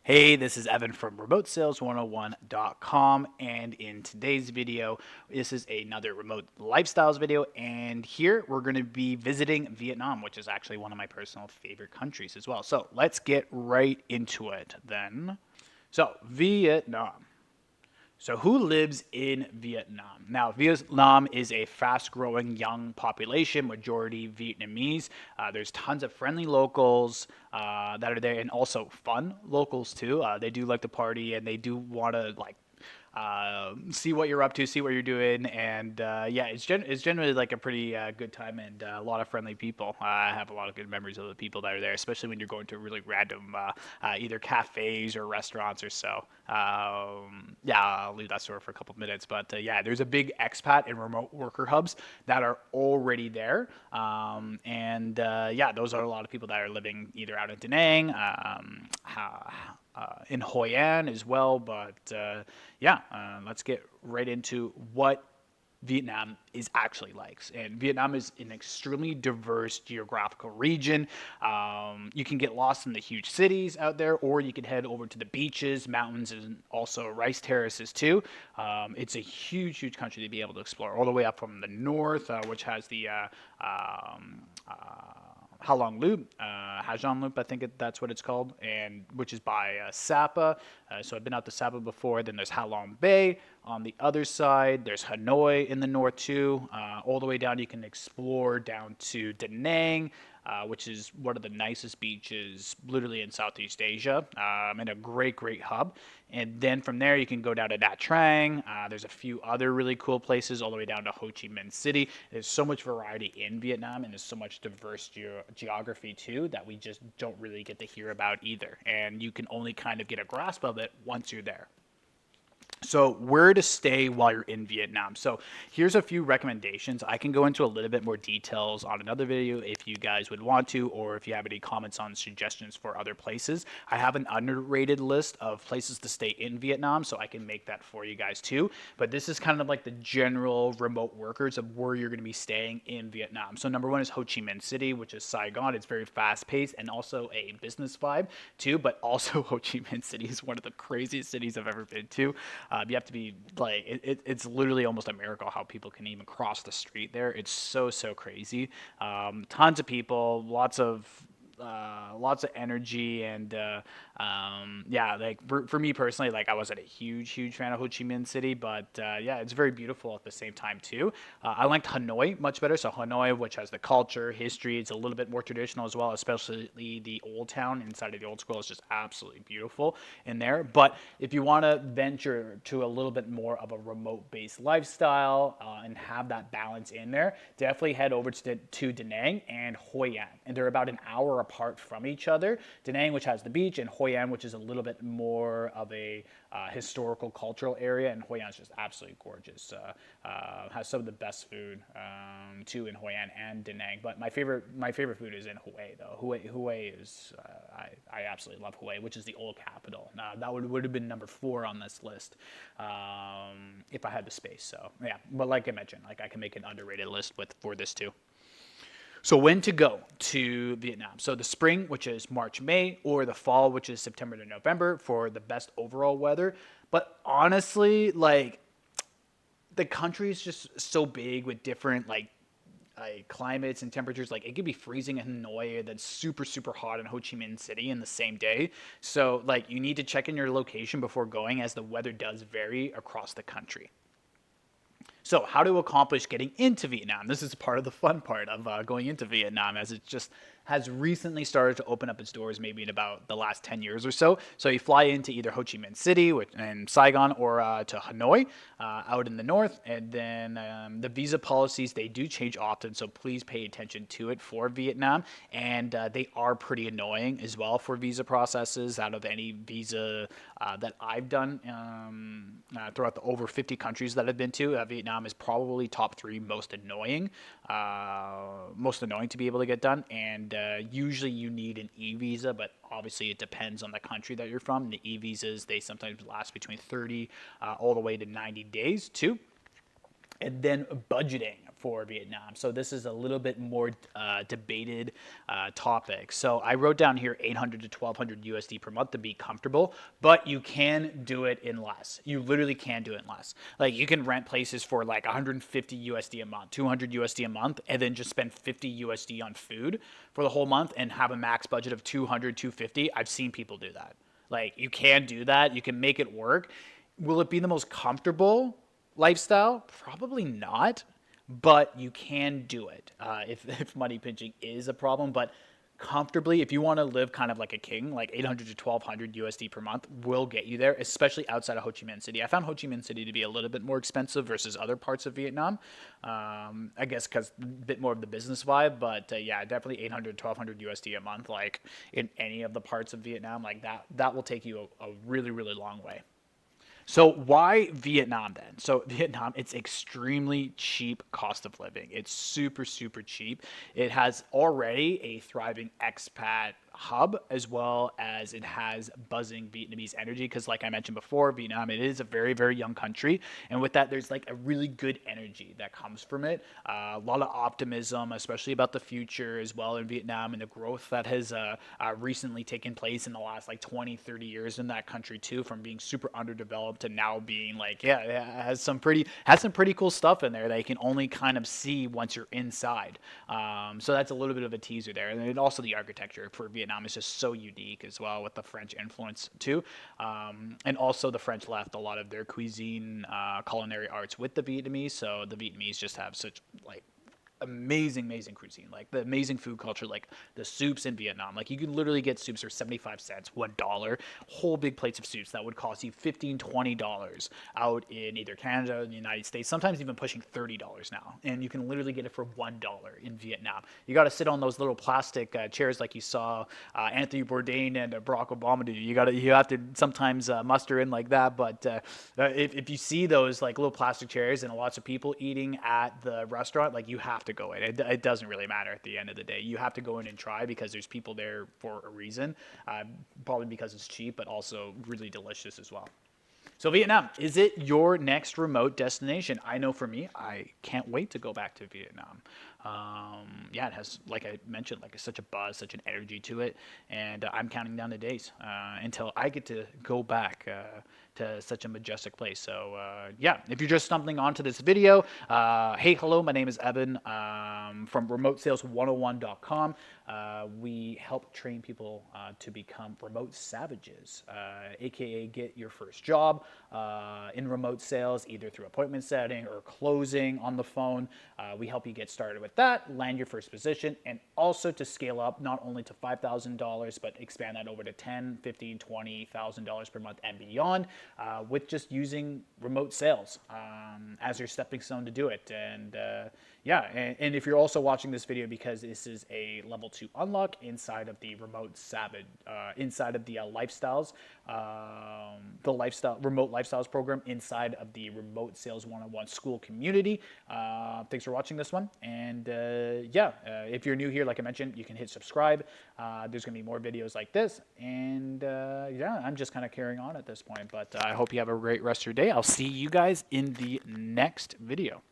Hey, this is Evan from RemoteSales101.com, and in today's video, this is another remote lifestyles video, and here we're going to be visiting Vietnam, which is actually one of my personal favorite countries as well. So let's get right into it then. So, Vietnam. So, who lives in Vietnam? Now, Vietnam is a fast growing young population, majority Vietnamese. There's tons of friendly locals that are there, and also fun locals too. They do like to party, and they do want to see what you're up to, see what you're doing, and yeah, it's generally like a pretty good time and a lot of friendly people. I have a lot of good memories of the people that are there, especially when you're going to really random either cafes or restaurants or so. Yeah, I'll leave that story for a couple of minutes, but yeah, there's a big expat and remote worker hubs that are already there, and yeah, those are a lot of people that are living either out in Da Nang. In Hoi An as well. But yeah, let's get right into what Vietnam is actually like. And Vietnam is an extremely diverse geographical region. You can get lost in the huge cities out there, or you can head over to the beaches, mountains, and also rice terraces too. It's a huge, huge country to be able to explore, all the way up from the north, which has the Halong Loop, Hajon Loop, I think that's what it's called, and which is by Sapa. So I've been out to Sapa before. Then there's Halong Bay on the other side. There's Hanoi in the north too. All the way down, you can explore down to Da Nang, which is one of the nicest beaches literally in Southeast Asia, and a great, great hub. And then from there, you can go down to Nha Trang. There's a few other really cool places all the way down to Ho Chi Minh City. There's so much variety in Vietnam, and there's so much diverse geography too that we just don't really get to hear about either. And you can only kind of get a grasp of it once you're there. So, where to stay while you're in Vietnam? So, here's a few recommendations. I can go into a little bit more details on another video if you guys would want to, or if you have any comments on suggestions for other places. I have an underrated list of places to stay in Vietnam, so I can make that for you guys too. But this is kind of like the general remote workers of where you're going to be staying in Vietnam. So, number one is Ho Chi Minh City, which is Saigon. It's very fast paced and also a business vibe too, but also Ho Chi Minh City is one of the craziest cities I've ever been to. You have to be like it's literally almost a miracle how people can even cross the street there. It's so crazy. Tons of people, lots of energy, and yeah, like for me personally, like I wasn't a huge fan of Ho Chi Minh City, but yeah, it's very beautiful at the same time too. I liked Hanoi much better. So Hanoi, which has the culture, history, it's a little bit more traditional as well, especially the old town inside of the old school is just absolutely beautiful in there. But if you want to venture to a little bit more of a remote based lifestyle and have that balance in there, definitely head over to Da Nang and Hoi An, and they're about an hour apart from each other. Da Nang, which has the beach, and Hoi An, which is a little bit more of a historical, cultural area, and Hoi An is just absolutely gorgeous. Has some of the best food too in Hoi An and Da Nang. But my favorite food is in Hue though. Hue is I absolutely love Hue, which is the old capital. Now that would have been number 4 on this list if I had the space. So yeah, but like I mentioned, like I can make an underrated list for this too. So when to go to Vietnam? So the spring, which is March, May, or the fall, which is September to November for the best overall weather. But honestly, like the country is just so big with different climates and temperatures. Like it could be freezing in Hanoi, then super hot in Ho Chi Minh City in the same day. So like you need to check in your location before going, as the weather does vary across the country. So, how to accomplish getting into Vietnam? This is part of the fun part of going into Vietnam, as it just has recently started to open up its doors, maybe in about the last 10 years or so. So, you fly into either Ho Chi Minh City and Saigon, or to Hanoi out in the north. And then the visa policies, they do change often, so please pay attention to it for Vietnam. And they are pretty annoying as well for visa processes. Out of any visa that I've done throughout the over 50 countries that I've been to, Vietnam is probably top 3 most annoying to be able to get done. And usually you need an e-visa, but obviously it depends on the country that you're from. The e-visas, they sometimes last between 30 all the way to 90 days too. and then budgeting for Vietnam. So this is a little bit more debated topic. So I wrote down here 800 to 1200 USD per month to be comfortable, but you can do it in less. You literally can do it in less. Like you can rent places for like 150 USD a month, 200 USD a month, and then just spend 50 USD on food for the whole month and have a max budget of 200, 250. I've seen people do that. Like you can do that. You can make it work. Will it be the most comfortable lifestyle? Probably not, but you can do it if money pinching is a problem. But comfortably, if you want to live kind of like a king, like 800 to 1200 USD per month will get you there, especially outside of Ho Chi Minh City. I found Ho Chi Minh City to be a little bit more expensive versus other parts of Vietnam. I guess because a bit more of the business vibe, but yeah, definitely 800 to 1200 USD a month, like in any of the parts of Vietnam, like that will take you a really, really long way. So why Vietnam then? So Vietnam, it's extremely cheap cost of living. It's super, super cheap. It has already a thriving expat hub as well as it has buzzing Vietnamese energy because like I mentioned before, Vietnam, it is a very, very young country. And with that, there's like a really good energy that comes from it. A lot of optimism, especially about the future as well in Vietnam and the growth that has recently taken place in the last like 20, 30 years in that country too, from being super underdeveloped to now being like, yeah, it has some pretty cool stuff in there that you can only kind of see once you're inside. So that's a little bit of a teaser there. And then also the architecture for Vietnam is just so unique as well with the French influence too. And also the French left a lot of their cuisine, culinary arts with the Vietnamese. So the Vietnamese just have such like amazing cuisine, like the amazing food culture, like the soups in Vietnam. Like you can literally get soups for 75 cents, $1, whole big plates of soups that would cost you $15, $20 out in either Canada or the United States, sometimes even pushing $30 now. And you can literally get it for $1 in Vietnam. You got to sit on those little plastic chairs like you saw Anthony Bourdain and Barack Obama do. You have to sometimes muster in like that. But if you see those like little plastic chairs and lots of people eating at the restaurant, like you have to go in. It doesn't really matter at the end of the day. You have to go in and try because there's people there for a reason. Probably because it's cheap, but also really delicious as well. So Vietnam, is it your next remote destination? I know for me, I can't wait to go back to Vietnam. Yeah, it has, like I mentioned, like such a buzz, such an energy to it, and I'm counting down the days until I get to go back to such a majestic place. So yeah, if you're just stumbling onto this video, hey, hello, my name is Evan from RemoteSales101.com. We help train people to become remote savages, aka get your first job in remote sales, either through appointment setting or closing on the phone. We help you get started with that, land your first position, and also to scale up not only to $5,000, but expand that over to $10,000, $15,000, $20,000 per month and beyond with just using remote sales as your stepping stone to do it. And yeah, and if you're also watching this video because this is a level 2 unlock inside of the remote savage, inside of the lifestyles, remote lifestyles program inside of the Remote Sales 101 school community. Thanks for watching this one. And yeah, if you're new here, like I mentioned, you can hit subscribe. There's going to be more videos like this. And yeah, I'm just kind of carrying on at this point. But I hope you have a great rest of your day. I'll see you guys in the next video.